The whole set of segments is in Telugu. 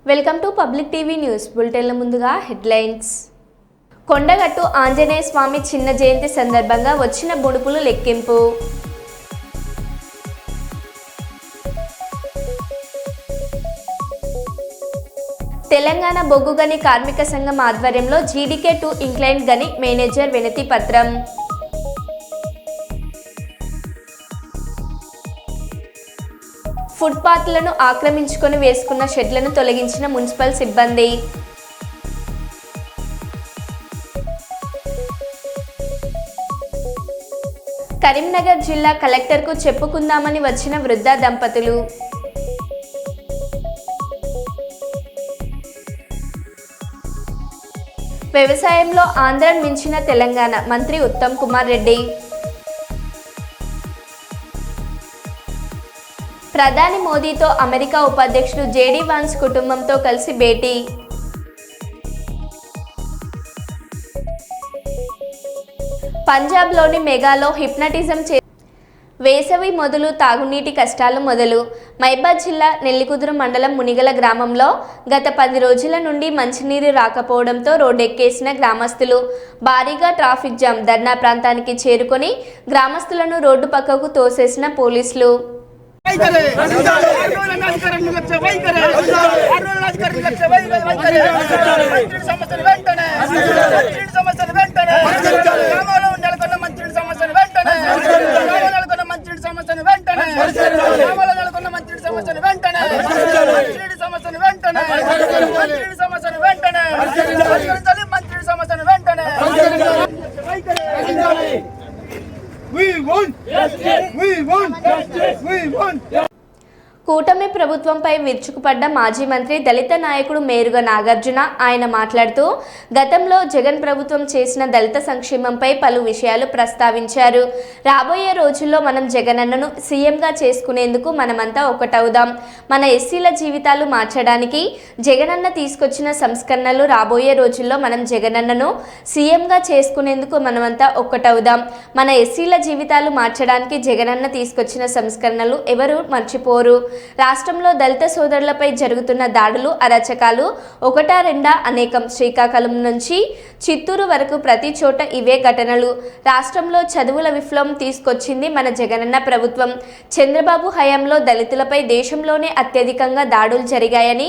Welcome to public TV news బులెటిన్ల ముందుగా హెడ్లైన్స్. కొండగట్టు ఆంజనేయ స్వామి చిన్న జయంతి సందర్భంగా వచ్చిన బుడుపులు లెక్కింపు. తెలంగాణ బొగ్గు గని కార్మిక సంఘం ఆధ్వర్యంలో GDK2 ఇంక్లైన్ గని మేనేజర్ వినతి పత్రం. ఫుట్పాత్లను ఆక్రమించుకొని వేసుకున్న షెడ్లను తొలగించిన మున్సిపల్ సిబ్బంది. కరీంనగర్ జిల్లా కలెక్టర్కు చెప్పుకుందామని వచ్చిన వృద్ధ దంపతులు. వ్యవసాయంలో ఆంధ్రను మించిన తెలంగాణ మంత్రి ఉత్తమ్ కుమార్ రెడ్డి. ప్రధాని మోదీతో అమెరికా ఉపాధ్యక్షుడు JD వాన్స్ కుటుంబంతో కలిసి భేటీ. పంజాబ్లోని మెగాలో హిప్నటిజం వేసవి మొదలు తాగునీటి కష్టాలు మొదలు. మైబాద్ జిల్లా నెల్లికుదురు మండలం మునిగల గ్రామంలో గత 10 రోజుల నుండి మంచినీరు రాకపోవడంతో రోడ్డెక్కేసిన గ్రామస్తులు. భారీగా ట్రాఫిక్ జామ్. ధర్నా ప్రాంతానికి చేరుకొని గ్రామస్తులను రోడ్డు పక్కకు తోసేసిన పోలీసులు. కూటమి ప్రభుత్వంపై విరుచుకుపడ్డ మాజీ మంత్రి దళిత నాయకుడు మేరుగ నాగార్జున. ఆయన మాట్లాడుతూ గతంలో జగన్ ప్రభుత్వం చేసిన దళిత సంక్షేమంపై పలు విషయాలు ప్రస్తావించారు. రాబోయే రోజుల్లో మనం జగనన్నను సీఎంగా చేసుకునేందుకు మనమంతా ఒకటవుదాం. మన ఎస్సీల జీవితాలు మార్చడానికి జగనన్న తీసుకొచ్చిన సంస్కరణలు రాబోయే రోజుల్లో మనం జగనన్నను సీఎంగా చేసుకునేందుకు మనమంతా ఒక్కటవుదాం. మన ఎస్సీల జీవితాలు మార్చడానికి జగనన్న తీసుకొచ్చిన సంస్కరణలు ఎవరు మర్చిపోరు. రాష్ట్రంలో దళిత సోదరులపై జరుగుతున్న దాడులు, అరాచకాలు ఒకటా రెండా అనేకం. శ్రీకాకుళం నుంచి చిత్తూరు వరకు ప్రతి చోట ఇవే ఘటనలు. రాష్ట్రంలో చదువుల విప్లవం తీసుకొచ్చింది మన జగనన్న ప్రభుత్వం. చంద్రబాబు హయాంలో దళితులపై దేశంలోనే అత్యధికంగా దాడులు జరిగాయని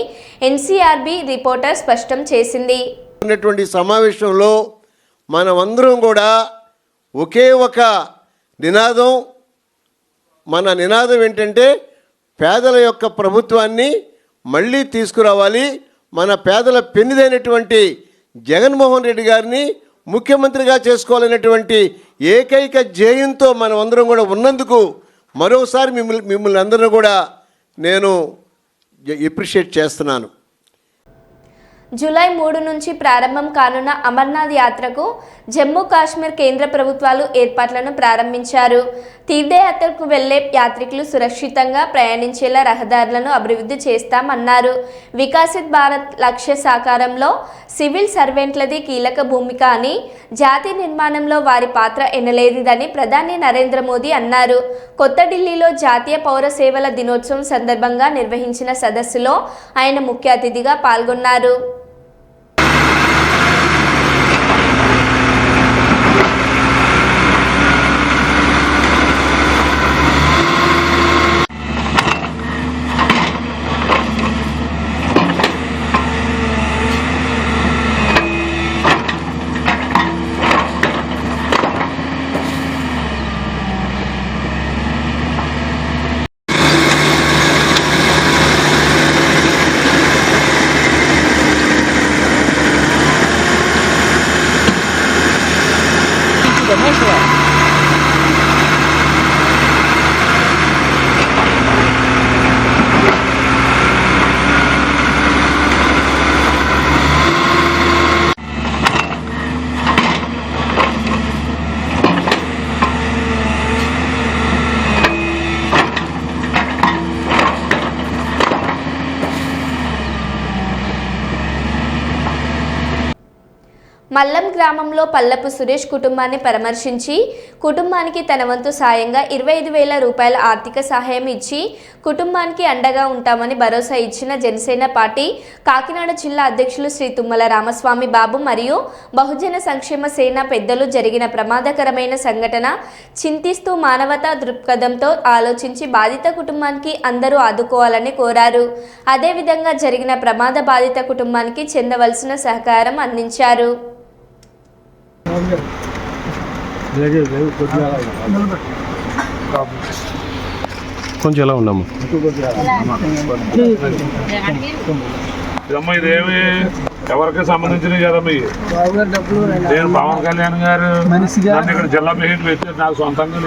NCRB రిపోర్టర్ స్పష్టం చేసింది. సమావేశంలో మనమందరం కూడా ఒకే ఒక నినాదం, మన నినాదం ఏంటంటే పేదల యొక్క ప్రభుత్వాన్ని మళ్ళీ తీసుకురావాలి. మన పేదల పెన్నిదైనటువంటి జగన్మోహన్ రెడ్డి గారిని ముఖ్యమంత్రిగా చేసుకోవాలనేటువంటి ఏకైక ధ్యేయంతో మనం అందరం కూడా ఉన్నందుకు మరోసారి మిమ్మల్ని అందరినీ కూడా నేను అప్రిషియేట్ చేస్తున్నాను. జూలై 3 నుంచి ప్రారంభం కానున్న అమర్నాథ్ యాత్రకు జమ్మూ కాశ్మీర్ కేంద్ర ప్రభుత్వాలు ఏర్పాట్లను ప్రారంభించారు. తీర్థయాత్రకు వెళ్లే యాత్రికులు సురక్షితంగా ప్రయాణించేలా రహదారులను అభివృద్ధి చేస్తామన్నారు. వికసిత్ భారత్ లక్ష్య సాకారంలో సివిల్ సర్వెంట్లది కీలక భూమిక అని, జాతి నిర్మాణంలో వారి పాత్ర ఎనలేనిదని ప్రధాని నరేంద్ర మోదీ అన్నారు. కొత్త ఢిల్లీలో జాతీయ పౌర సేవల దినోత్సవం సందర్భంగా నిర్వహించిన సదస్సులో ఆయన ముఖ్య అతిథిగా పాల్గొన్నారు. మల్లం గ్రామంలో పల్లపు సురేష్ కుటుంబాన్ని పరామర్శించి కుటుంబానికి తన వంతు సాయంగా 25,000 రూపాయల ఆర్థిక సహాయం ఇచ్చి కుటుంబానికి అండగా ఉంటామని భరోసా ఇచ్చిన జనసేన పార్టీ కాకినాడ జిల్లా అధ్యక్షులు శ్రీ తుమ్మల రామస్వామి బాబు మరియు బహుజన సంక్షేమ సేన పెద్దలు జరిగిన ప్రమాదకరమైన సంఘటన చింతిస్తూ మానవతా దృక్పథంతో ఆలోచించి బాధిత కుటుంబానికి అందరూ ఆదుకోవాలని కోరారు. అదేవిధంగా జరిగిన ప్రమాద బాధిత కుటుంబానికి చెందవలసిన సహకారం అందించారు. కొంచెం ఎలా ఉన్నాము ఇదమ్మా ఇదేమి ఎవరికి సంబంధించినవి కదమ్మా నేను పవన్ కళ్యాణ్ గారు నన్ను ఇక్కడ జిల్లా మెయిన్ పెట్టి నాకు సొంతంగా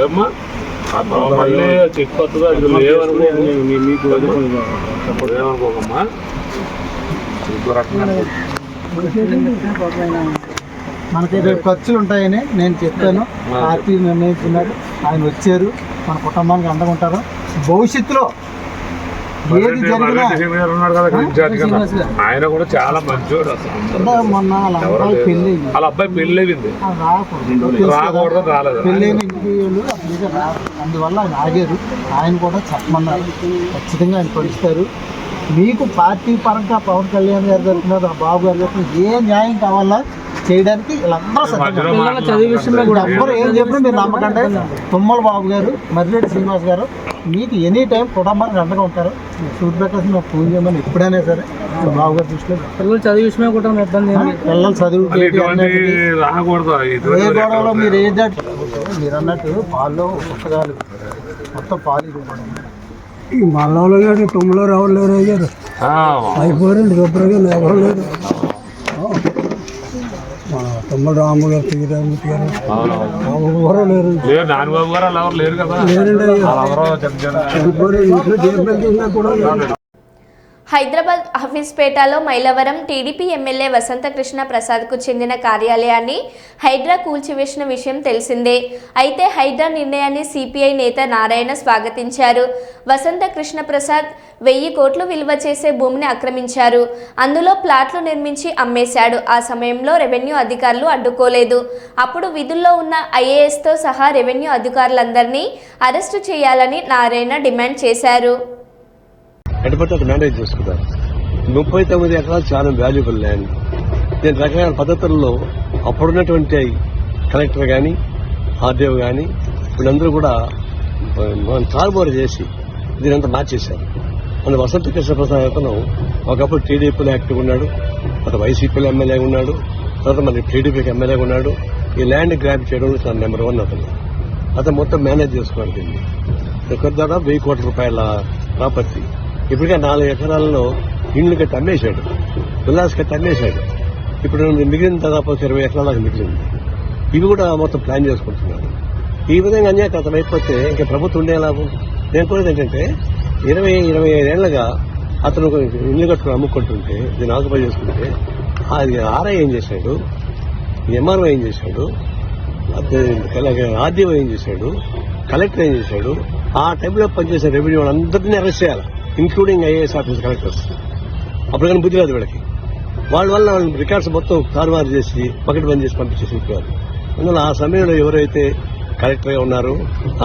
ఏమ్మా మళ్ళీ చెక్ కొత్తగా ఏమనుకోకమ్మా మనకి రేపు ఖర్చులు ఉంటాయని నేను చెప్పాను. పార్టీ నిర్ణయించుకున్నారు, ఆయన వచ్చారు, మన కుటుంబానికి అండగా ఉంటారు. భవిష్యత్తులో ఏది జరిగినా ఆయన కూడా చాలా మంచోడు. మొన్న వాళ్ళ అబ్బాయి పెళ్ళి అయింది, రాకూడదు రాలేదు, పెళ్ళైన ఇంటికి అందువల్ల ఆయన ఆగారు. ఆయన కూడా చెప్పమన్నారు, ఖచ్చితంగా ఆయన పరుస్తారు. మీకు పార్టీ పరంగా పవన్ కళ్యాణ్ గారు జరుగుతున్నారు, బాబు గారు జరుగుతున్నారు, ఏ న్యాయం కావాలా చేయడానికి ఎవ్వరు ఏం చెప్పినా మీరు నమ్మకండి. తుమ్మల బాబు గారు, మర్రెడ్డి శ్రీనివాస్ గారు మీకు ఎనీ టైం కుటుంబానికి అండగా ఉంటారు. సూర్యప్రకాశ్ నాకు ఫోన్ చేయమని ఎప్పుడైనా సరే బాబు గారు దృష్టిలో పిల్లలు చదివి విషయమే కూడా ఇబ్బంది, పిల్లలు చదువు ఏ గొడవలో మీరు ఏంటంటే మీరు అన్నట్టు పాల్లో పుస్తకాలు మొత్తం పాలు ఈ మల్లంలో కానీ తుమ్మలో రావలేరు అయ్యారు అయిపోయారండి. శుభ్రంగా ఎవరు లేరు. తుమ్మల రాము గారు, తీరామూర్తి గారు ఎవరు లేరు. నాన్నబాబు గారు అలా ఎవరు లేరు కదా, లేరండి. ఇంట్లో చేసినా కూడా హైదరాబాద్ హఫీజ్పేటలో మైలవరం టీడీపీ ఎమ్మెల్యే వసంత కృష్ణ ప్రసాద్కు చెందిన కార్యాలయాన్ని హైడ్రా కూల్చివేసిన విషయం తెలిసిందే. అయితే హైడ్రా నిర్ణయాన్ని సిపిఐ నేత నారాయణ స్వాగతించారు. వసంత కృష్ణ ప్రసాద్ 1000 కోట్లు విలువ చేసే భూమిని ఆక్రమించారు. అందులో ప్లాట్లు నిర్మించి అమ్మేశాడు. ఆ సమయంలో రెవెన్యూ అధికారులు అడ్డుకోలేదు. అప్పుడు విధుల్లో ఉన్న ఐఏఎస్తో సహా రెవెన్యూ అధికారులందరినీ అరెస్టు చేయాలని నారాయణ డిమాండ్ చేశారు. ఎటుపట్టి అటు మేనేజ్ చేసుకున్నారు. 39 ఎకరాలు చాలా వాల్యుబుల్ ల్యాండ్. దీని రకరకాల పద్ధతుల్లో అప్పుడున్నటువంటి కలెక్టర్ కానీ ఆర్డీఓ కానీ వీళ్ళందరూ కూడా తారుమారు చేసి దీనంతా మార్చేశారు. మన వసంత కృష్ణ ప్రసాద్ అతను ఒకప్పుడు టీడీపీలో యాక్టివ్ ఉన్నాడు, తర్వాత వైసీపీలో ఎమ్మెల్యే ఉన్నాడు, తర్వాత మన టీడీపీకి ఎమ్మెల్యే ఉన్నాడు. ఈ ల్యాండ్ గ్రాప్ చేయడంలో చాలా నెంబర్ 1 అతను మొత్తం మేనేజ్ చేసుకున్నాడు. దీన్ని దాదాపు 1000 కోట్ల రూపాయల ప్రాపర్టీ. ఇప్పటికే 4 ఎకరాలలో ఇండ్లు కట్టి అమ్మేశాడు, విల్లాస్ కట్టి అమ్మేశాడు. ఇప్పుడు మిగిలిన దాదాపు 20 ఎకరాలకు మిగిలింది. ఇవి కూడా మొత్తం ప్లాన్ చేసుకుంటున్నాడు. ఈ విధంగా అన్యాకృతం అయిపోతే ఇంకా ప్రభుత్వం ఉండే లాభం. నేను కోరేది ఏంటంటే 20-25 ఏళ్లుగా అతను ఇల్లు కట్టుకుని అమ్ముకుంటుంటే దీన్ని ఆక్యుపై చేసుకుంటే అది ఆర్ఐ ఏం చేశాడు, ఎంఆర్ఓ ఏం చేశాడు, ఆర్డీఓ ఏం చేశాడు, కలెక్టర్ ఏం చేశాడు, ఆ టైంలో పనిచేసే రెవెన్యూ వాళ్ళందరినీ అరెస్ట్ చేయాలి, ఇంక్లూడింగ్ ఐఏఎస్ ఆఫీసర్ కలెక్టర్స్. అప్పుడు కానీ బుద్ధి రాదు వీళ్ళకి. వాళ్ళ వల్ల వాళ్ళు రికార్డ్స్ మొత్తం తారుమారు చేసి బకెట్ బంద్ చేసి పంపించేసి వెళ్ళిపోయారు. అందువల్ల ఆ సమయంలో ఎవరైతే కలెక్టర్గా ఉన్నారు,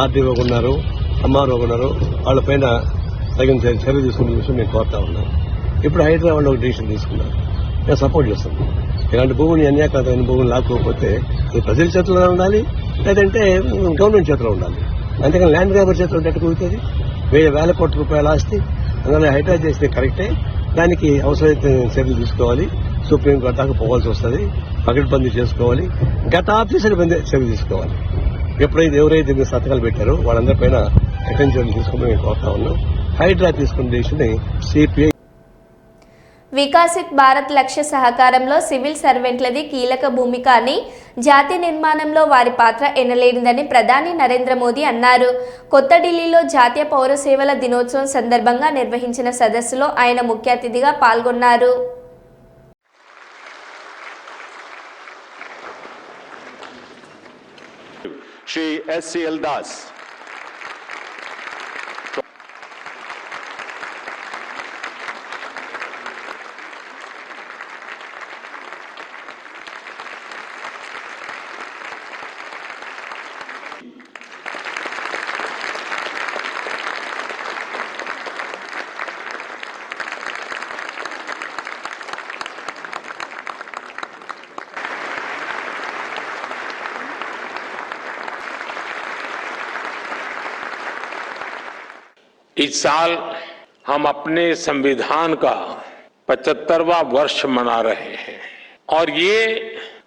ఆర్డీఓ ఉన్నారు, ఎంఆర్ఓ ఉన్నారు, వాళ్ళపైన తగిన చర్య తీసుకునే విషయం నేను కోరుతా ఉన్నాను. ఇప్పుడు హైదరాబాద్ ఒక డిసిషన్ తీసుకున్నారు, నేను సపోర్ట్ చేస్తాను. ఇలాంటి భూమిని అన్యాకృతమైన భూమిని లాక్కోకపోతే అది ప్రజల చేతిలో ఉండాలి, లేదంటే గవర్నమెంట్ చేతిలో ఉండాలి. అంతేకాని ల్యాండ్ గ్రాబర్ చేతిలో ఉంటే ఎట్లా కుదురుతుంది? 1000 కోట్ల రూపాయల ఆస్తి అందులో హైడ్రా చేస్తే కరెక్టే, దానికి అవసరమైతే చర్యలు తీసుకోవాలి. సుప్రీంకోర్టు దాకా పోవాల్సి వస్తుంది, పకడ్బందీ చేసుకోవాలి, గత ఆఫీసర్ చర్యలు తీసుకోవాలి. ఎప్పుడైతే ఎవరైతే సంతకాలు పెట్టారో వాళ్ళందరిపైన కఠిన చర్యలు తీసుకోమని మేము కోరుతా ఉన్నాం. హైడ్రా తీసుకున్న డెసిషన్ సిపిఐ. వికసిత్ భారత్ లక్ష్య సహకారంలో సివిల్ సర్వెంట్లది కీలక భూమిక అని, జాతి నిర్మాణంలో వారి పాత్ర ఎనలేనిదని ప్రధాని నరేంద్ర మోదీ అన్నారు. కొత్త ఢిల్లీలో జాతీయ పౌర సేవల దినోత్సవం సందర్భంగా నిర్వహించిన సదస్సులో ఆయన ముఖ్య అతిథిగా పాల్గొన్నారు. श्री SCL दास, इस साल हम अपने संविधान का 75वां वर्ष मना रहे हैं और ये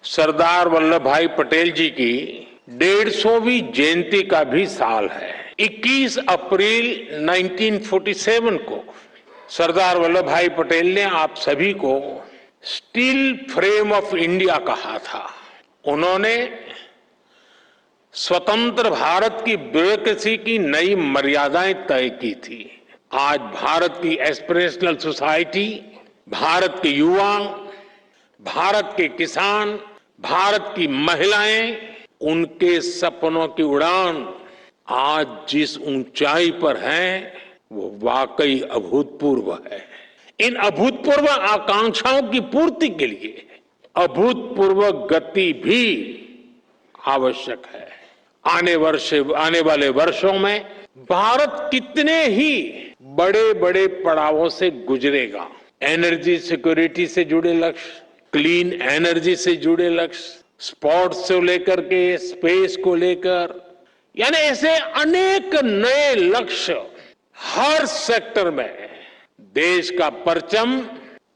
सरदार वल्लभ भाई पटेल जी की 150वीं जयंती का भी साल है। 21 अप्रैल 1947 को सरदार वल्लभ भाई पटेल ने आप सभी को स्टील फ्रेम ऑफ इंडिया कहा था। उन्होंने स्वतंत्र भारत की ब्यूरोक्रेसी की नई मर्यादाएं तय की थी। आज भारत की एस्पिरेशनल सोसाइटी, भारत के युवा, भारत के किसान, भारत की महिलाएं, उनके सपनों की उड़ान आज जिस ऊंचाई पर है वो वाकई अभूतपूर्व है। इन अभूतपूर्व आकांक्षाओं की पूर्ति के लिए अभूतपूर्व गति भी आवश्यक है। आने वाले वर्षों में भारत कितने ही बड़े बड़े पड़ावों से गुजरेगा। एनर्जी सिक्योरिटी से जुड़े लक्ष्य, क्लीन एनर्जी से जुड़े लक्ष्य, स्पोर्ट्स से लेकर के स्पेस को लेकर, यानी ऐसे अनेक नए लक्ष्य हर सेक्टर में देश का परचम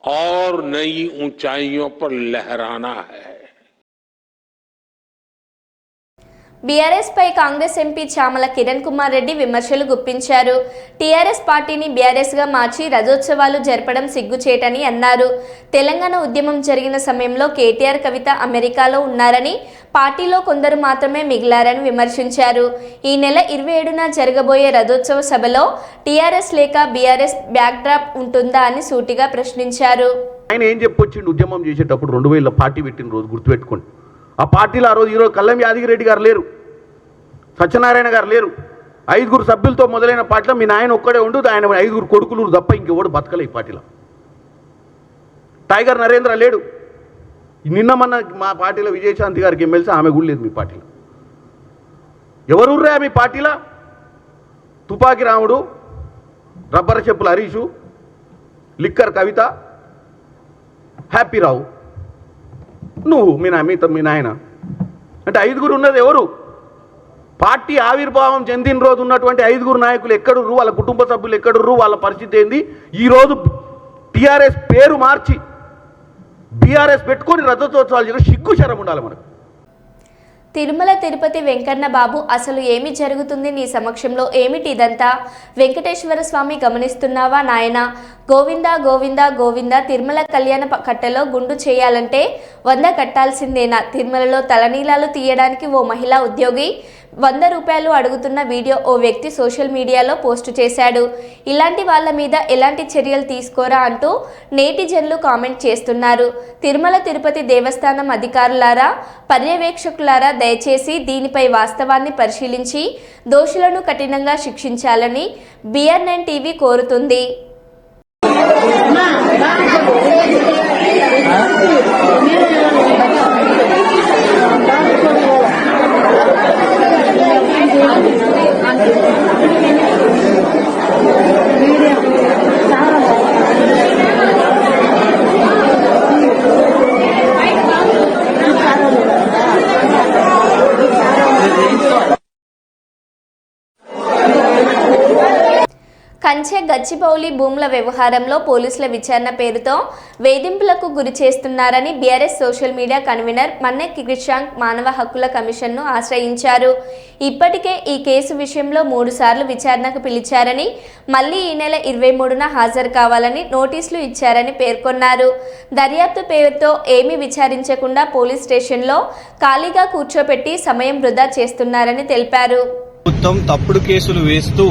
और नई ऊंचाइयों पर लहराना है। బీఆర్ఎస్ పై కాంగ్రెస్ ఎంపీ చామల కిరణ్ కుమార్ రెడ్డి విమర్శలు గుప్పించారు. టీఆర్ఎస్ పార్టీని బీఆర్ఎస్ గా మార్చి రజోత్సవాలు జరపడం సిగ్గుచేటని అన్నారు. తెలంగాణ ఉద్యమం జరిగిన సమయంలో కేటీఆర్, కవిత అమెరికాలో ఉన్నారని, పార్టీలో కొందరు మాత్రమే మిగిలారని విమర్శించారు. ఈ నెల 27న జరగబోయే రథోత్సవ సభలో టీఆర్ఎస్ లేక బీఆర్ఎస్ బ్యాక్ డ్రాప్ ఉంటుందా అని సూటిగా ప్రశ్నించారు. ఆయన ఏం చెప్పొచ్చిండు ఉద్యమం చేసేటప్పుడు 2000 పార్టీ పెట్టిన రోజు గుర్తుపెట్టుకోండి. ఆ పార్టీలో ఆ రోజు ఈరోజు కల్లం యాదగిరెడ్డి గారు లేరు, సత్యనారాయణ గారు లేరు. 5 సభ్యులతో మొదలైన పార్టీలో మీ నాయన ఒక్కడే ఉండు, ఆయన 5 కొడుకులు తప్ప ఇంకెవడు బతకలే ఈ పార్టీలో. టైగర్ నరేంద్ర లేడు. నిన్న మొన్న మా పార్టీలో విజయశాంతి గారికి ఎమ్మెల్సీ, ఆమె కూడా లేదు మీ పార్టీలో. ఎవరుర్రా మీ పార్టీలో? తుపాకి రాముడు, రబ్బర్ చెప్పుల హరీషు, లిక్కర్ కవిత, హ్యాపీ రావు, నువ్వు మీ నాయన అంటే 5 ఉన్నది ఎవరు? పార్టీ ఆవిర్భావం చెందిన రోజు ఉన్నటువంటి 5 నాయకులు ఎక్కడుర్రు, వాళ్ళ కుటుంబ సభ్యులు ఎక్కడుర్రు, వాళ్ళ పరిస్థితి ఏంది? ఈరోజు టీఆర్ఎస్ పేరు మార్చి బీఆర్ఎస్ పెట్టుకొని రథోత్సవాలు చేయడం సిగ్గు శరం ఉండాలి మనకు. తిరుమల తిరుపతి వెంకన్న బాబు, అసలు ఏమి జరుగుతుంది నీ సమక్షంలో? ఏమిటి ఇదంతా? వెంకటేశ్వర స్వామి గమనిస్తున్నావా నాయనా? గోవిందా గోవిందా గోవిందా. తిరుమల కళ్యాణ కట్టలో గుండు చేయాలంటే 100 కట్టాల్సిందేనా? తిరుమలలో తలనీలాలు తీయడానికి ఓ మహిళా ఉద్యోగి 100 రూపాయలు అడుగుతున్న వీడియో ఓ వ్యక్తి సోషల్ మీడియాలో పోస్టు చేశాడు. ఇలాంటి వాళ్ళ మీద ఎలాంటి చర్యలు తీసుకోరా అంటూ నేటిజన్లు కామెంట్ చేస్తున్నారు. తిరుమల తిరుపతి దేవస్థానం అధికారులారా, పర్యవేక్షకులారా, దయచేసి దీనిపై వాస్తవాన్ని పరిశీలించి దోషులను కఠినంగా శిక్షించాలని BR9 టీవీ కోరుతుంది. కంచె గచ్చిబౌలి భూముల వ్యవహారంలో పోలీసుల విచారణ పేరుతో వేధింపులకు గురి చేస్తున్నారని BRS social media convener Manne Krishank మానవ హక్కుల కమిషన్ను ఆశ్రయించారు. ఇప్పటికే ఈ కేసు విషయంలో 3 సార్లు విచారణకు పిలిచారని, మళ్లీ ఈ నెల 23న హాజరు కావాలని నోటీసులు ఇచ్చారని పేర్కొన్నారు. దర్యాప్తు పేరుతో ఏమీ విచారించకుండా పోలీస్ స్టేషన్లో ఖాళీగా కూర్చోపెట్టి సమయం వృధా చేస్తున్నారని తెలిపారు. తప్పుడు కేసులు వేస్తూ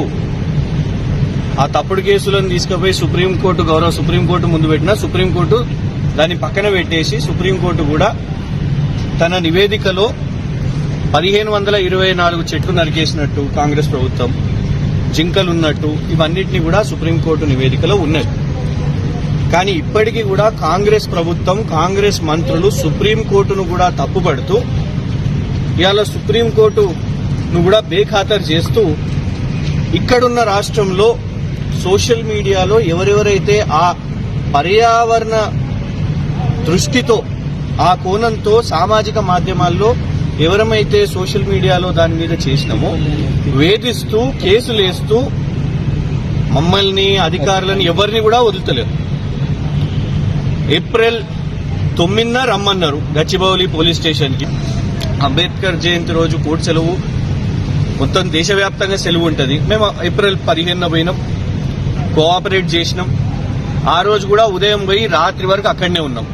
ఆ తప్పుడు కేసులను తీసుకుపోయి సుప్రీంకోర్టు, గౌరవ సుప్రీంకోర్టు ముందు పెట్టినా సుప్రీంకోర్టు దాన్ని పక్కన పెట్టేసి సుప్రీంకోర్టు కూడా తన నివేదికలో 1524 చెట్లు నరికేసినట్టు కాంగ్రెస్ ప్రభుత్వం, జింకలున్నట్టు ఇవన్నిటిని కూడా సుప్రీంకోర్టు నివేదికలో ఉన్నాయి. కానీ ఇప్పటికీ కూడా కాంగ్రెస్ ప్రభుత్వం, కాంగ్రెస్ మంత్రులు సుప్రీంకోర్టును కూడా తప్పుపడుతూ ఇవాళ సుప్రీంకోర్టును కూడా బేఖాతరు చేస్తూ ఇక్కడున్న రాష్ట్రంలో సోషల్ మీడియాలో ఎవరెవరైతే ఆ పర్యావరణ దృష్టితో, ఆ కోణంతో సామాజిక మాధ్యమాల్లో ఎవరమైతే సోషల్ మీడియాలో దాని మీద చేసినామో వేధిస్తూ కేసులేస్తూ మమ్మల్ని అధికారులను ఎవరిని కూడా వదులుతలేరు. ఏప్రిల్ 9న రమ్మన్నారు గచ్చిబౌలి పోలీస్ స్టేషన్కి. అంబేద్కర్ జయంతి రోజు కోర్టు సెలవు, మొత్తం దేశవ్యాప్తంగా సెలవు ఉంటుంది. మేము ఏప్రిల్ 15న పోయినాం, కోఆపరేట్ చేసినాం. ఆ రోజు కూడా ఉదయం పోయి రాత్రి వరకు అక్కడనే ఉన్నాం.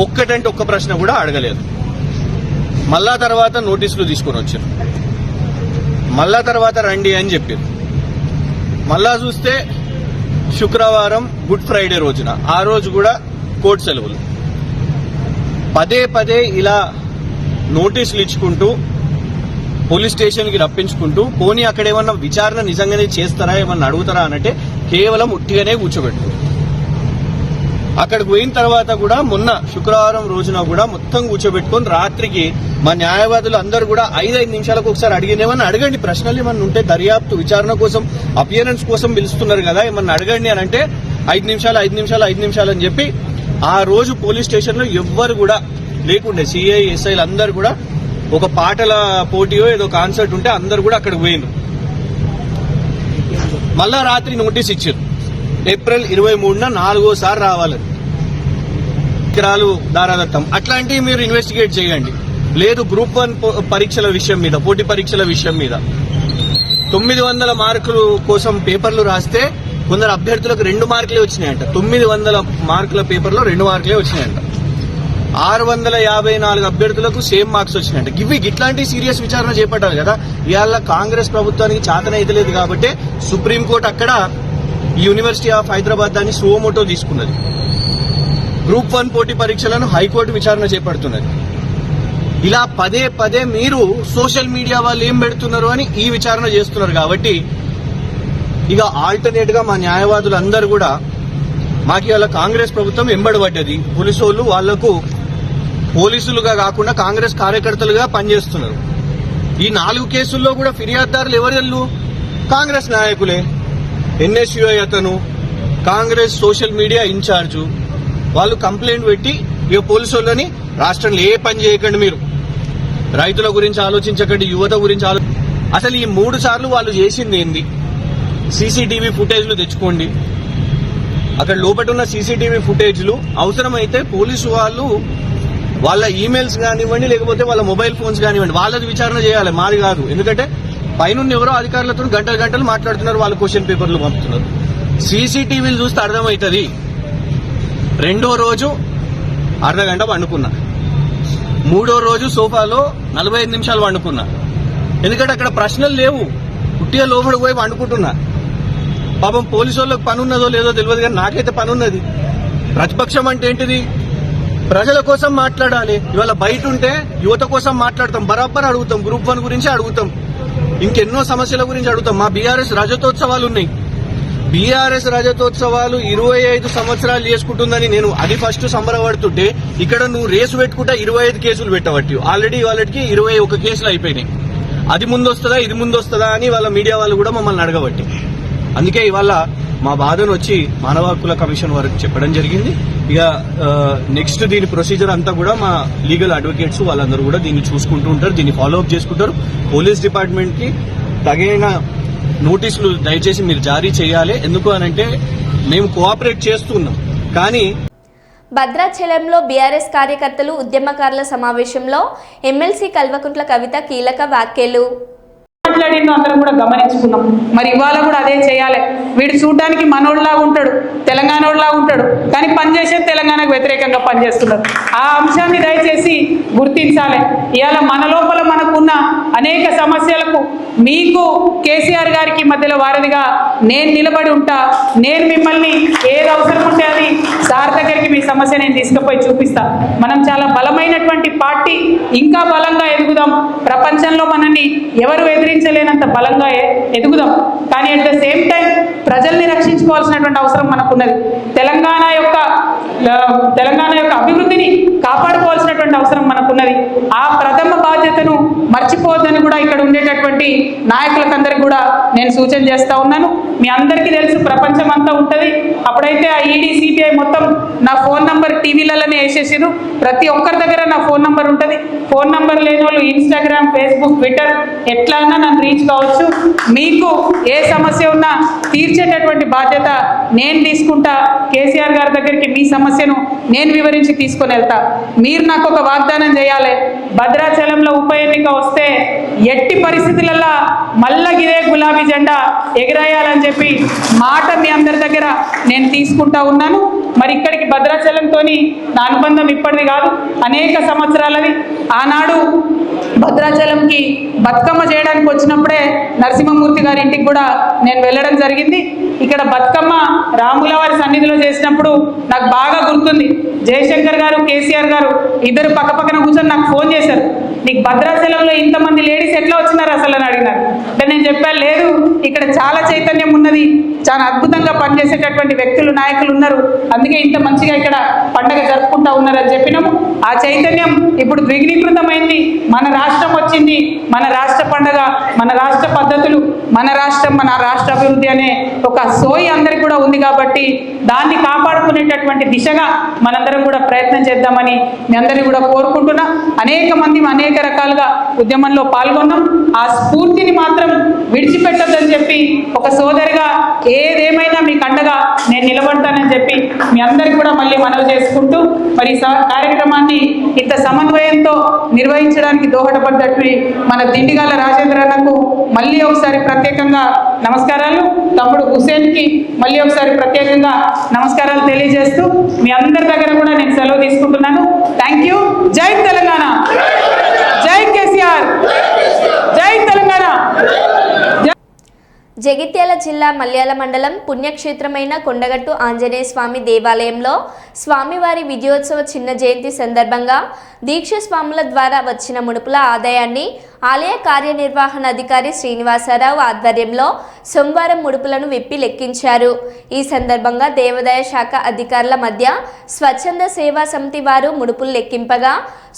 ఒక్కటంటే ఒక్క ప్రశ్న కూడా అడగలేదు. మళ్ళా తర్వాత నోటీసులు తీసుకొని వచ్చారు. మళ్ళా తర్వాత రండి అని చెప్పారు. మళ్ళా చూస్తే శుక్రవారం గుడ్ ఫ్రైడే రోజున, ఆ రోజు కూడా కోర్టు సెలవులు. పదే పదే ఇలా నోటీసులు ఇచ్చుకుంటూ పోలీస్ స్టేషన్కి రప్పించుకుంటూ పోనీ అక్కడ ఏమన్నా విచారణ నిజంగానే చేస్తారా, ఏమన్నా అడుగుతారా అనంటే కేవలం ఉట్టిగానే కూర్చోబెట్టు. అక్కడికి పోయిన తర్వాత కూడా మొన్న శుక్రవారం రోజున కూడా మొత్తం కూర్చోబెట్టుకుని రాత్రికి మా న్యాయవాదులు అందరూ కూడా 5 నిమిషాలకు ఒకసారి ఏమన్నా అడగండి, ప్రశ్నలు ఏమన్నా ఉంటే దర్యాప్తు విచారణ కోసం అపియరెన్స్ కోసం పిలుస్తున్నారు కదా, ఏమన్నా అడగండి అని అంటే 5 నిమిషాలు అని చెప్పి ఆ రోజు పోలీస్ స్టేషన్ లో ఎవ్వరు కూడా లేకుండే. సిఐ ఎస్ఐలు అందరు కూడా ఒక పాటల పోటీయో ఏదో కాన్సర్ట్ ఉంటే అందరు కూడా అక్కడికి పోయినారు. మళ్ళా రాత్రి నోటీస్ ఇచ్చారు, ఏప్రిల్ 23న 4వ రావాలని. ఎకరాలు దారాదత్తం అట్లాంటివి మీరు ఇన్వెస్టిగేట్ చేయండి. లేదు గ్రూప్ 1 పరీక్షల విషయం మీద, పోటీ పరీక్షల విషయం మీద 900 మార్కులు కోసం పేపర్లు రాస్తే కొందరు అభ్యర్థులకు 2 మార్కులే వచ్చినాయంట. 900 మార్కుల పేపర్లో 2 మార్కులే వచ్చినాయంట. 654 అభ్యర్థులకు సేమ్ మార్క్స్ వచ్చినాయంట. ఇట్లాంటి సీరియస్ విచారణ చేపట్టాలి కదా. ఇవాళ కాంగ్రెస్ ప్రభుత్వానికి చాతనైతే లేదు కాబట్టి సుప్రీంకోర్టు అక్కడ యూనివర్సిటీ ఆఫ్ హైదరాబాద్ దాన్ని సువోమోటో తీసుకున్నది. గ్రూప్ 1 పోటీ పరీక్షలను హైకోర్టు విచారణ చేపడుతున్నది. ఇలా పదే పదే మీరు సోషల్ మీడియా వాళ్ళు ఏం పెడుతున్నారు అని ఈ విచారణ చేస్తున్నారు. కాబట్టి ఇక ఆల్టర్నేట్ గా మా న్యాయవాదులు అందరూ కూడా మాకు ఇవాళ కాంగ్రెస్ ప్రభుత్వం ఎంబడబడ్డది. పోలీసు వాళ్లకు పోలీసులుగా కాకుండా కాంగ్రెస్ కార్యకర్తలుగా పనిచేస్తున్నారు. ఈ 4 కేసుల్లో కూడా ఫిర్యాదుదారులు ఎవరు? కాంగ్రెస్ నాయకులే. ఎన్ఎస్యుఐ అతను, కాంగ్రెస్ సోషల్ మీడియా ఇన్ఛార్జు, వాళ్ళు కంప్లైంట్ పెట్టి ఇక పోలీసు వాళ్ళని రాష్ట్రంలో ఏ పని చేయకండి, మీరు రైతుల గురించి ఆలోచించకండి, యువత గురించి అసలు ఈ 3 సార్లు వాళ్ళు చేసింది ఏంది? సీసీటీవీ ఫుటేజ్లు తెచ్చుకోండి. అక్కడ లోపల ఉన్న సీసీటీవీ ఫుటేజ్లు అవసరమైతే పోలీసు వాళ్ళు వాళ్ళ ఈమెయిల్స్ కానివ్వండి, లేకపోతే వాళ్ళ మొబైల్ ఫోన్స్ కానివ్వండి, వాళ్ళది విచారణ చేయాలి, మాది కాదు. ఎందుకంటే పైన ఎవరో అధికారులతో గంటలు మాట్లాడుతున్నారు, వాళ్ళు క్వశ్చన్ పేపర్లు పంపుతున్నారు. సీసీటీవీలు చూస్తే అర్థమవుతుంది. 2వ రోజు అర్ధగంట పండుకున్నా, 3వ రోజు సోఫాలో 45 నిమిషాలు పండుకున్నా. ఎందుకంటే అక్కడ ప్రశ్నలు లేవు, పుట్టిగా లోపలికి పోయి పండుకుంటున్నా. పాపం పోలీసు వాళ్ళకి పని ఉన్నదో లేదో తెలియదు, కానీ నాకైతే పని ఉన్నది. ప్రతిపక్షం అంటే ఏంటిది? ప్రజల కోసం మాట్లాడాలి. ఇవాళ బయట ఉంటే యువత కోసం మాట్లాడతాం, బరాబర్ అడుగుతాం, గ్రూప్ 1 గురించి అడుగుతాం, ఇంకెన్నో సమస్యల గురించి అడుగుతాం. మా బీఆర్ఎస్ రజతోత్సవాలు ఉన్నాయి. బీఆర్ఎస్ రజతోత్సవాలు 25 సంవత్సరాలు చేసుకుంటుందని నేను అది ఫస్ట్ సంబరపడుతుంటే, ఇక్కడ నువ్వు రేసు పెట్టుకుంటా 25 కేసులు పెట్టబట్టి ఆల్రెడీ వాళ్ళకి 21 కేసులు అయిపోయినాయి. అది ముందొస్తుందా ఇది ముందొస్తుందా అని వాళ్ళ మీడియా వాళ్ళు కూడా మమ్మల్ని అడగబట్టి, అందుకే ఇవాళ మా బాధను వచ్చి మానవ హక్కుల కమిషన్ వరకు చెప్పడం జరిగింది. ఇక నెక్స్ట్ దీని ప్రొసీజర్ అంతా కూడా మా లీగల్ అడ్వకేట్స్ వాళ్ళందరూ కూడా దీన్ని చూసుకుంటూ ఉంటారు, దీన్ని ఫాలో అప్ చేసుకుంటారు. పోలీస్ డిపార్ట్మెంట్ కి తగిన నోటీసులు దయచేసి మీరు జారీ చేయాలి. ఎందుకు అనంటే మేము కోఆపరేట్ చేస్తున్నాం. కానీ భద్రాచలంలో బీఆర్ఎస్ కార్యకర్తలు ఉద్యమకారుల సమావేశంలో ఎమ్మెల్సీ కల్వకుంట్ల కవిత కీలక వ్యాఖ్యలు మాట్లాడిందో అందరం కూడా గమనించుకున్నాం. మరి ఇవాళ కూడా అదే చేయాలి. వీడు చూడడానికి మనోళ్ళలాగా ఉంటాడు, తెలంగాణోళ్ళలాగా ఉంటాడు, కానీ పనిచేసేది తెలంగాణకు వ్యతిరేకంగా పనిచేస్తున్నారు. ఆ అంశాన్ని దయచేసి గుర్తించాలి. ఇవాళ మన లోపల మనకున్న అనేక సమస్యలకు మీకు కేసీఆర్ గారికి మధ్యలో వారధిగా నేను నిలబడి ఉంటా. నేను మిమ్మల్ని ఏది అవసరం ఉంటే అది సార్ దగ్గరికి మీ సమస్య నేను తీసుకుపోయి చూపిస్తా. మనం చాలా బలమైనటువంటి పార్టీ, ఇంకా బలంగా ఎదుగుదాం. ప్రపంచంలో మనల్ని ఎవరు ఎదిరించలేనంత బలంగా ఎదుగుదాం. కానీ అట్ ద సేమ్ టైం ప్రజల్ని రక్షించుకోవాల్సినటువంటి అవసరం మనకున్నది. తెలంగాణ యొక్క తెలంగాణ యొక్క అభివృద్ధిని కాపాడుకోవాల్సినటువంటి అవసరం మనకున్నది. ఆ ప్రథమ బాధ్యతను మర్చిపోవద్దని కూడా ఇక్కడ ఉండేటటువంటి నాయకులకందరికీ కూడా నేను సూచన చేస్తా ఉన్నాను. మీ అందరికీ తెలుసు, ప్రపంచం అంతా ఉంటుంది. అప్పుడైతే ఆ ఈడీ సిబిఐ మొత్తం నా ఫోన్ నంబర్ టీవీలలోనే వేసేసారు. ప్రతి ఒక్కరి దగ్గర నా ఫోన్ నంబర్ ఉంటుంది. ఫోన్ నంబర్ లేని వాళ్ళు ఇన్స్టాగ్రామ్, ఫేస్బుక్, ట్విట్టర్ ఎట్లా అన్నా నన్ను రీచ్ కావచ్చు. మీకు ఏ సమస్య ఉన్నా తీర్చేటటువంటి బాధ్యత నేను తీసుకుంటా. కేసీఆర్ గారి దగ్గరికి మీ సమస్యను నేను వివరించి తీసుకొని వెళ్తా. మీరు నాకు ఒక వాగ్దానం చేయాలి. భద్రాచలంలో ఉప ఎన్నిక వస్తే ఎట్టి పరిస్థితులలో మళ్ళా ఇదే గులాబీ జెండా ఎగరేయాలని చెప్పి మాట మీ అందరి దగ్గర నేను తీసుకుంటా ఉన్నాను. మరి ఇక్కడికి భద్రాచలంతో నా అనుబంధం ఇప్పటిది కాదు, అనేక సంవత్సరాలది. ఆనాడు భద్రాచలంకి బతుకమ్మ చేయడానికి వచ్చినప్పుడే నరసింహమూర్తి గారి ఇంటికి కూడా నేను వెళ్ళడం జరిగింది. ఇక్కడ బతుకమ్మ రాముల వారి సన్నిధిలో చేసినప్పుడు నాకు బాగా గుర్తుంది. జయశంకర్ గారు, కేసీఆర్ గారు ఇద్దరు పక్కపక్కన కూర్చొని నాకు ఫోన్ చేశారు. నీకు భద్రాచలంలో ఇంతమంది లేడీస్ ఎట్లా వచ్చినారు అసలు అని అడిగినారు. అంటే నేను చెప్పాను, లేదు ఇక్కడ చాలా చైతన్యం ఉన్నది, చాలా అద్భుతంగా పనిచేసేటటువంటి వ్యక్తులు, నాయకులు ఉన్నారు, అందుకే ఇంత మంచిగా ఇక్కడ పండగ జరుపుకుంటా ఉన్నారని చెప్పినాము. ఆ చైతన్యం ఇప్పుడు ద్విగుణీకృతమైంది. మన రాష్ట్రం వచ్చింది, మన రాష్ట్ర పండగ, మన రాష్ట్ర పద్ధతులు, మన రాష్ట్రం, మన రాష్ట్ర అభివృద్ధి అనే ఒక సోయి అందరికి కూడా ఉంది. కాబట్టి దాన్ని కాపాడుకునేటటువంటి దిశగా మనందరం కూడా ప్రయత్నం చేద్దామని మీ అందరినీ కూడా కోరుకుంటున్నా. అనేక మంది అనేక రకాలుగా ఉద్యమంలో పాల్గొన్నాం. ఆ స్ఫూర్తిని మాత్రం విడిచిపెట్టొద్దని చెప్పి ఒక సోదరిగా ఏదేమైనా మీకు అండగా నేను నిలబడతానని చెప్పి మీ అందరికి కూడా మళ్ళీ మనవి చేసుకుంటూ, మరి కార్యక్రమాన్ని ఇంత సమన్వయంతో నిర్వహించడానికి దోహదపడ్డట్టు మన దిండిగాల రాజేంద్ర అన్నకు మళ్ళీ ఒకసారి ప్రత్యేకంగా నమస్కారాలు, తమ్ముడు హుసేన్కి మళ్ళీ ఒకసారి ప్రత్యేకంగా నమస్కారాలు తెలియజేస్తూ మీ అందరి దగ్గర కూడా నేను సెలవు తీసుకుంటున్నాను. Thank you. జై తెలంగాణ, జై కేసీఆర్, జై తెలంగాణ. జగిత్యాల జిల్లా మల్యాల మండలం పుణ్యక్షేత్రమైన కొండగట్టు ఆంజనేయ స్వామి దేవాలయంలో స్వామివారి విజయోత్సవ చిన్న జయంతి సందర్భంగా దీక్ష స్వాముల ద్వారా వచ్చిన ముడుపుల ఆదాయాన్ని ఆలయ కార్యనిర్వహణాధికారి శ్రీనివాసరావు ఆధ్వర్యంలో సోమవారం ముడుపులను విప్పి లెక్కించారు. ఈ సందర్భంగా దేవాదాయ శాఖ అధికారుల మధ్య స్వచ్ఛంద సేవా సమితి వారు ముడుపులు లెక్కింపగా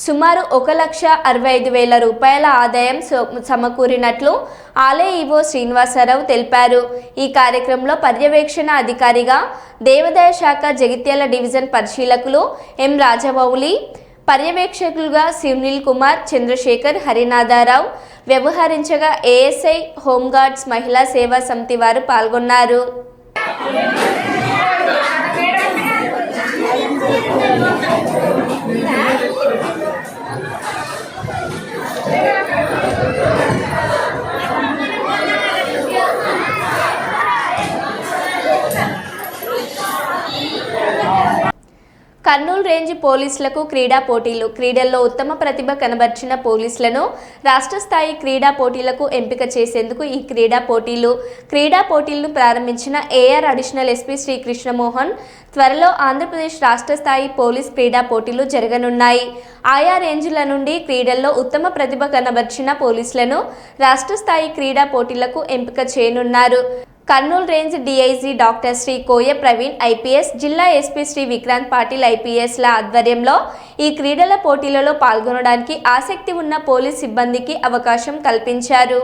సుమారు 1,65,000 రూపాయల ఆదాయం సమకూరినట్లు ఆలయ ఈవో శ్రీనివాసరావు తెలిపారు. ఈ కార్యక్రమంలో పర్యవేక్షణ అధికారిగా దేవాదాయ శాఖ జగిత్యాల డివిజన్ పరిశీలకులు ఎం రాజమౌళి, పర్యవేక్షకులుగా సునీల్ కుమార్, చంద్రశేఖర్, హరినాథరావు వ్యవహరించగా ఏఎస్ఐ హోంగార్డ్స్ మహిళా సేవా సమితి వారు పాల్గొన్నారు. కర్నూలు రేంజ్ పోలీసులకు క్రీడా పోటీలు. క్రీడల్లో ఉత్తమ ప్రతిభ కనబర్చిన పోలీసులను రాష్ట్ర స్థాయి క్రీడా పోటీలకు ఎంపిక చేసేందుకు ఈ క్రీడా పోటీలను ప్రారంభించిన AR additional SP Shri Krishnamohan త్వరలో ఆంధ్రప్రదేశ్ రాష్ట్ర స్థాయి పోలీస్ క్రీడా పోటీలు జరగనున్నాయి. ఆయా రేంజ్ల నుండి క్రీడల్లో ఉత్తమ ప్రతిభ కనబర్చిన పోలీసులను రాష్ట్ర స్థాయి క్రీడా పోటీలకు ఎంపిక చేయనున్నారు. Kurnool range DIG doctor Sri Koya Praveen IPS, జిల్లా ఎస్పీ శ్రీ విక్రాంత్ పాటిల్ ఐపీఎస్ల ఆధ్వర్యంలో ఈ క్రీడల పోటీలలో పాల్గొనడానికి ఆసక్తి ఉన్న పోలీస్ సిబ్బందికి అవకాశం కల్పించారు.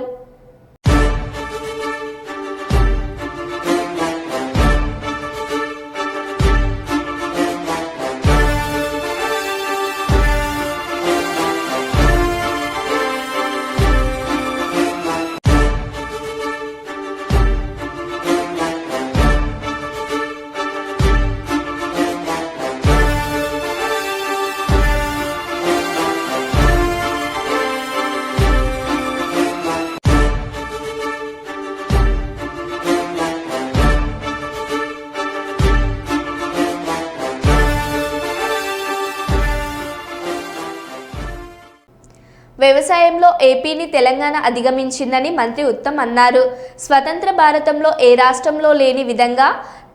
వ్యవసాయంలో ఏపీని తెలంగాణ అధిగమించిందని మంత్రి ఉత్తమ్ అన్నారు. స్వతంత్ర భారతంలో ఏ రాష్ట్రంలో లేని విధంగా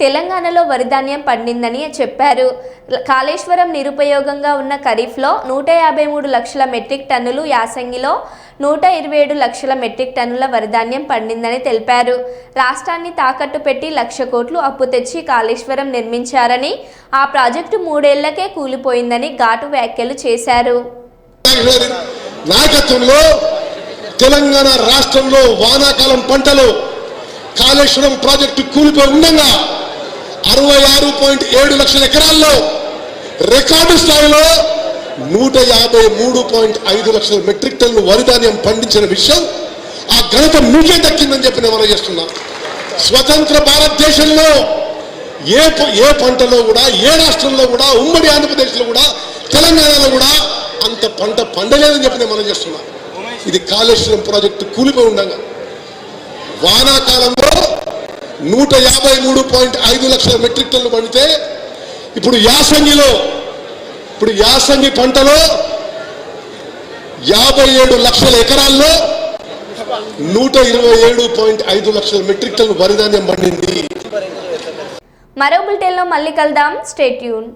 తెలంగాణలో వరిధాన్యం పండిందని చెప్పారు. కాళేశ్వరం నిరుపయోగంగా ఉన్న ఖరీఫ్లో 153 లక్షల మెట్రిక్ టన్నులు, యాసంగిలో 127 లక్షల మెట్రిక్ టన్నుల వరిధాన్యం పండిందని తెలిపారు. రాష్ట్రాన్ని తాకట్టు పెట్టి 1,00,000 కోట్లు అప్పు తెచ్చి కాళేశ్వరం నిర్మించారని, ఆ ప్రాజెక్టు 3 ఏళ్లకే కూలిపోయిందని ఘాటు వ్యాఖ్యలు చేశారు. నాయకత్వంలో తెలంగాణ రాష్ట్రంలో వానాకాలం పంటలు కాళేశ్వరం ప్రాజెక్టు కూలిపోయి ఉండగా 66.7 లక్షల ఎకరాల్లో రికార్డు స్థాయిలో 153.5 లక్షల మెట్రిక్ టన్నులు వరిధాన్యం పండించిన విషయం ఆ ఘనత మీకే దక్కిందని చెప్పి నేను మనం చేస్తున్నా. స్వతంత్ర భారతదేశంలో ఏ పంటలో కూడా, ఏ రాష్ట్రంలో కూడా, ఉమ్మడి ఆంధ్రప్రదేశ్లో కూడా, తెలంగాణలో కూడా అంత పంట పండలేదని చెప్పి నేను మనం చేస్తున్నా. ఇది కాళేశ్వరం ప్రాజెక్టు కూలిపోయి ఉండగా వానాకాలంలో 153.5 లక్షల మెట్రిక్ టన్నులు పండితే ఇప్పుడు యాసంగి పంటలో 57 లక్షల ఎకరాల్లో 127.5 లక్షల మెట్రిక్ టన్నులు వరిధాన్యం పండింది. మరో బులెటిన్లో మళ్ళీ కలుద్దాం. Stay tune.